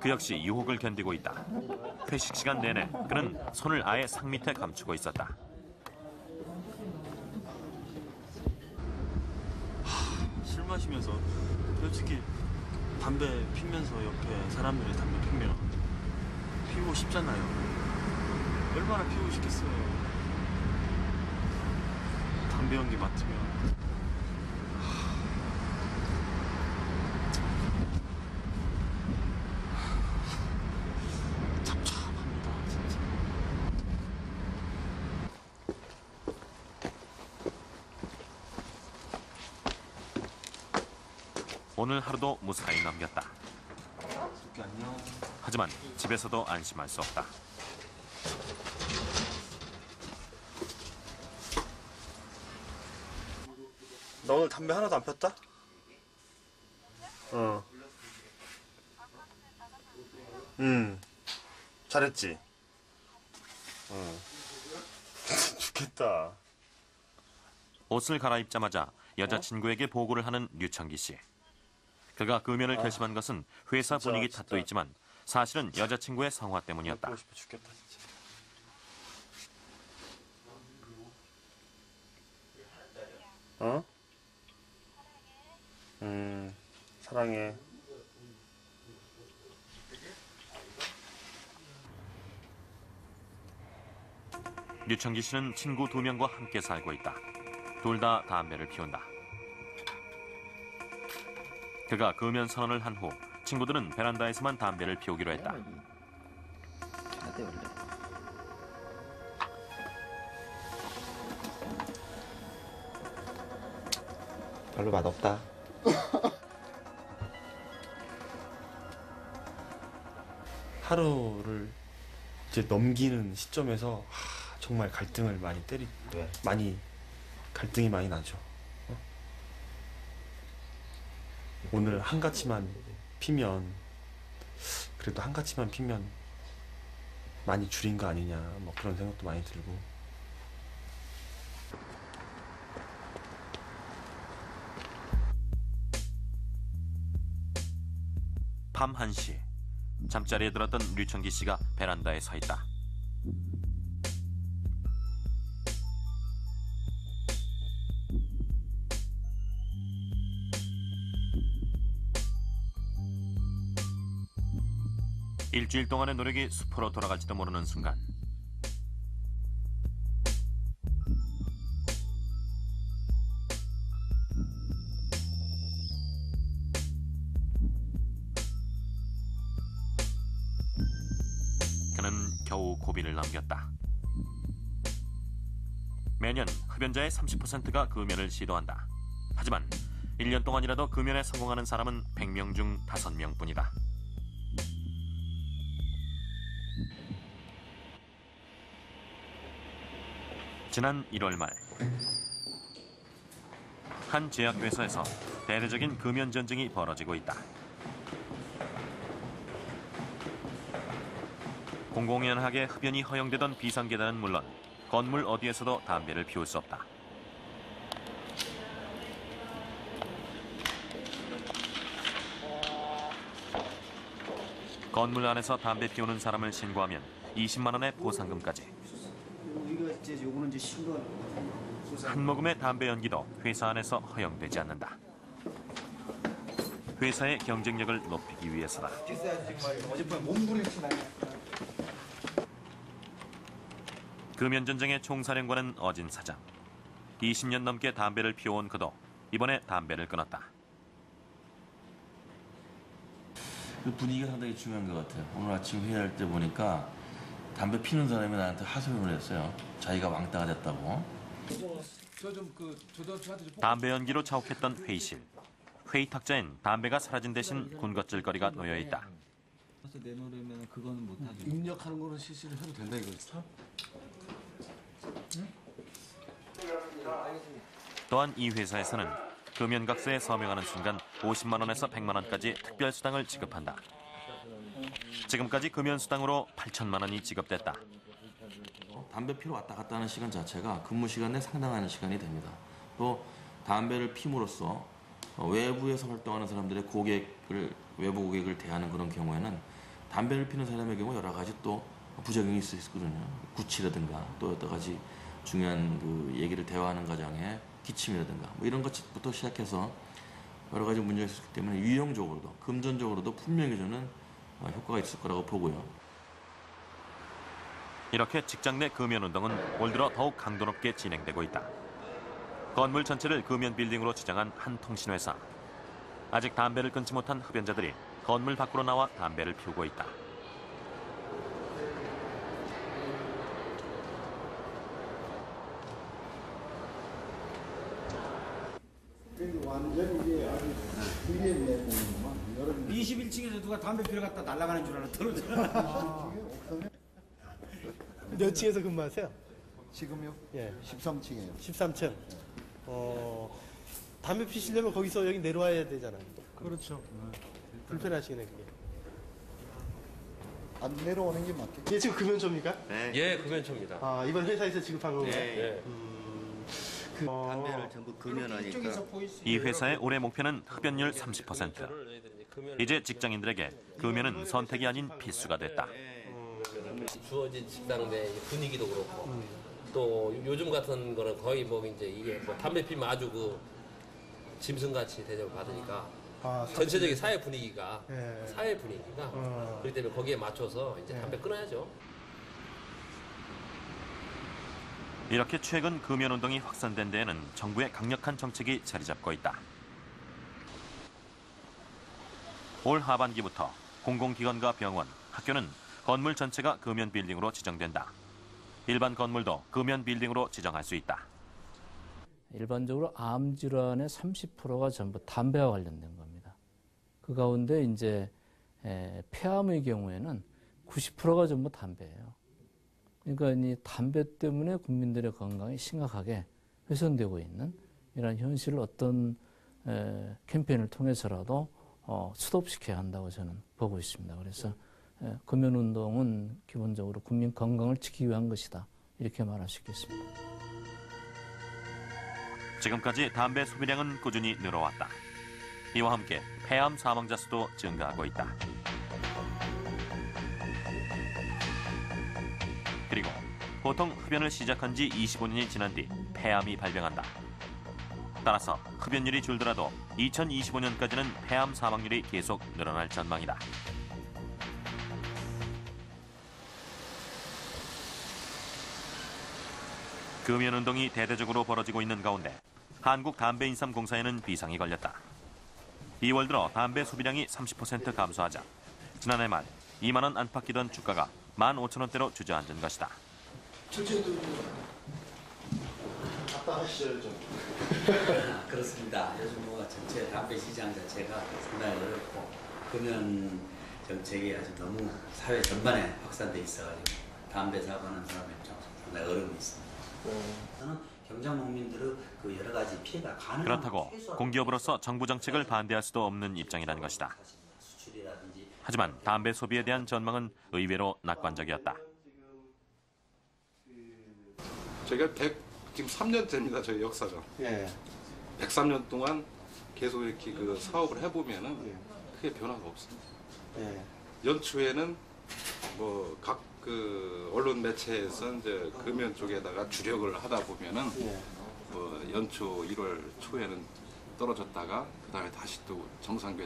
그 역시 유혹을 견디고 있다. 회식 시간 내내 그는 손을 아예 상 밑에 감추고 있었다. 술 마시면서 솔직히 담배 피면서 옆에 사람들이 담배 피면 피우고 싶잖아요. 얼마나 피우고 싶겠어요. 담배 연기 맡으면 답답합니다, 진짜. 오늘 하루도 무사히 넘겼다. 안녕. 하지만 집에서도 안심할 수 없다. 너 오늘 담배 하나도 안 폈다? 잘했지? 좋겠다. 옷을 갈아입자마자 여자친구에게 보고를 하는 류청기 씨. 그가 금연을 결심한 것은 회사 분위기 탓도 있지만 사실은 여자친구의 성화 때문이었다. 보고 싶어 죽겠다, 진짜. 사랑해. 류청기 씨는 친구 2명과 함께 살고 있다. 둘 다 담배를 피운다. 그가 금연 선언을 한 후 친구들은 베란다에서만 담배를 피우기로 했다. 별로 맛없다. 하루를 이제 넘기는 시점에서 정말 갈등을 갈등이 많이 나죠. 오늘 한가치만 피면 그래도 한가치만 피면 많이 줄인 거 아니냐 뭐 그런 생각도 많이 들고. 밤 1시 잠자리에 들었던 류청기 씨가 베란다에 서 있다. 일주일 동안의 노력이 수포로 돌아갈지도 모르는 순간 그는 겨우 고비를 넘겼다. 매년 흡연자의 30%가 금연을 시도한다. 하지만 1년 동안이라도 금연에 성공하는 사람은 100명 중 5명뿐이다. 지난 1월 말 한 제약회사에서 대대적인 금연 전쟁이 벌어지고 있다. 공공연하게 흡연이 허용되던 비상계단은 물론 건물 어디에서도 담배를 피울 수 없다. 건물 안에서 담배 피우는 사람을 신고하면 20만 원의 보상금까지. 한 모금의 담배 연기도 회사 안에서 허용되지 않는다. 회사의 경쟁력을 높이기 위해서다. 금연전쟁의 총사령관은 어진 사장. 20년 넘게 담배를 피워온 그도 이번에 담배를 끊었다. 그 분위기가 상당히 중요한 것 같아요. 오늘 아침 회의할 때 보니까 담배 피는 사람이 나한테 하소연을 했어요. 자기가 왕따가 됐다고. 담배 연기로 자욱했던 회의실. 회의 탁자엔 담배가 사라진 대신 군것질거리가 놓여 있다. 내놓으려면 그거는 못하죠. 입력하는 거는 실시를 해도 된다 이거죠? 또한 이 회사에서는 금연각서에 서명하는 순간 50만 원에서 100만 원까지 특별수당을 지급한다. 지금까지 금연수당으로 8천만 원이 지급됐다. 담배 피러 왔다 갔다 하는 시간 자체가 근무 시간에 상당한 시간이 됩니다. 또 담배를 피므로써 외부에서 활동하는 사람들의 외부 고객을 대하는 그런 경우에는 담배를 피는 사람의 경우 여러 가지 또 부작용이 있을 수 있거든요. 구취라든가 또 여러 가지 중요한 그 얘기를 대화하는 과정에 기침이라든가 뭐 이런 것부터 시작해서 여러 가지 문제가 있었기 때문에 유형적으로도 금전적으로도 분명히 저는 효과가 있을 거라고 보고요. 이렇게 직장 내 금연운동은 올 들어 더욱 강도 높게 진행되고 있다. 건물 전체를 금연 빌딩으로 지정한 한 통신회사. 아직 담배를 끊지 못한 흡연자들이 건물 밖으로 나와 담배를 피우고 있다. 완전히 아주 크게 내고 21층에서 누가 담배 피러 갔다 날아가는 줄 알아 떨어져. 몇 층에서 근무하세요? 지금요? 예. 13층이에요. 13층. 담배 피시려면 거기서 여기 내려와야 되잖아요. 그렇죠. 불편하시네, 그게. 안 내려오는 게 맞겠죠? 얘 지금 금연초입니까? 예, 금연초입니다. 아, 이번 회사에서 지급한 건가요? 예. 담배를 전부 금연하니까. 이 회사의 올해 목표는 흡연율 30%. 이제 직장인들에게 금연은 선택이 아닌 필수가 됐다. 주어진 식당 내 분위기도 그렇고 또 요즘 같은 거는 거의 뭐 이제 이게 뭐 담배 피면 아주 그 짐승같이 대접을 받으니까 전체적인 사회 분위기가 그렇기 때문에 거기에 맞춰서 이제 담배 끊어야죠. 이렇게 최근 금연운동이 확산된 데에는 정부의 강력한 정책이 자리 잡고 있다. 올 하반기부터 공공기관과 병원, 학교는 건물 전체가 금연 빌딩으로 지정된다. 일반 건물도 금연 빌딩으로 지정할 수 있다. 일반적으로 암 질환의 30%가 전부 담배와 관련된 겁니다. 그 가운데 이제 폐암의 경우에는 90%가 전부 담배예요. 그러니까 이 담배 때문에 국민들의 건강이 심각하게 훼손되고 있는 이런 현실을 어떤 캠페인을 통해서라도 스톱시켜야 한다고 저는 보고 있습니다. 그래서 금연운동은 기본적으로 국민 건강을 지키기 위한 것이다. 이렇게 말할 수 있겠습니다. 지금까지 담배 소비량은 꾸준히 늘어왔다. 이와 함께 폐암 사망자 수도 증가하고 있다. 그리고 보통 흡연을 시작한 지 25년이 지난 뒤 폐암이 발병한다. 따라서 흡연율이 줄더라도 2025년까지는 폐암 사망률이 계속 늘어날 전망이다. 금연운동이 대대적으로 벌어지고 있는 가운데 한국담배인삼공사에는 비상이 걸렸다. 2월 들어 담배 소비량이 30% 감소하자 지난해 말 2만 원 안팎이던 주가가 15,000원대로 주저앉은 것이다. 답답하시죠, 좀. 그렇습니다. 요즘 뭐 전체 담배 시장 자체가 상당히 어렵고 금연 정책이 아주 너무 사회 전반에 확산돼 있어가지고 담배 사고하는 사람의 입장에서 상당히 어려움이 있습니다. 저는 경장농민들의 그 여러 가지 피해가 가능한 그렇다고 공기업으로서 정부 정책을 반대할 수도 없는 입장이란 것이다. 하지만 담배 소비에 대한 전망은 의외로 낙관적이었다. 저희가 지금 3년째입니다. 저희 역사가. 예. 103년 동안 계속 이렇게 그 사업을 해보면은 크게 변화가 없습니다. 예. 연초에는 뭐 각 그 언론 매체에서 이제 금연 쪽에다가 주력을 하다 보면은 뭐 연초 1월 초에는 떨어졌다가 그 다음에 다시 또 정상궤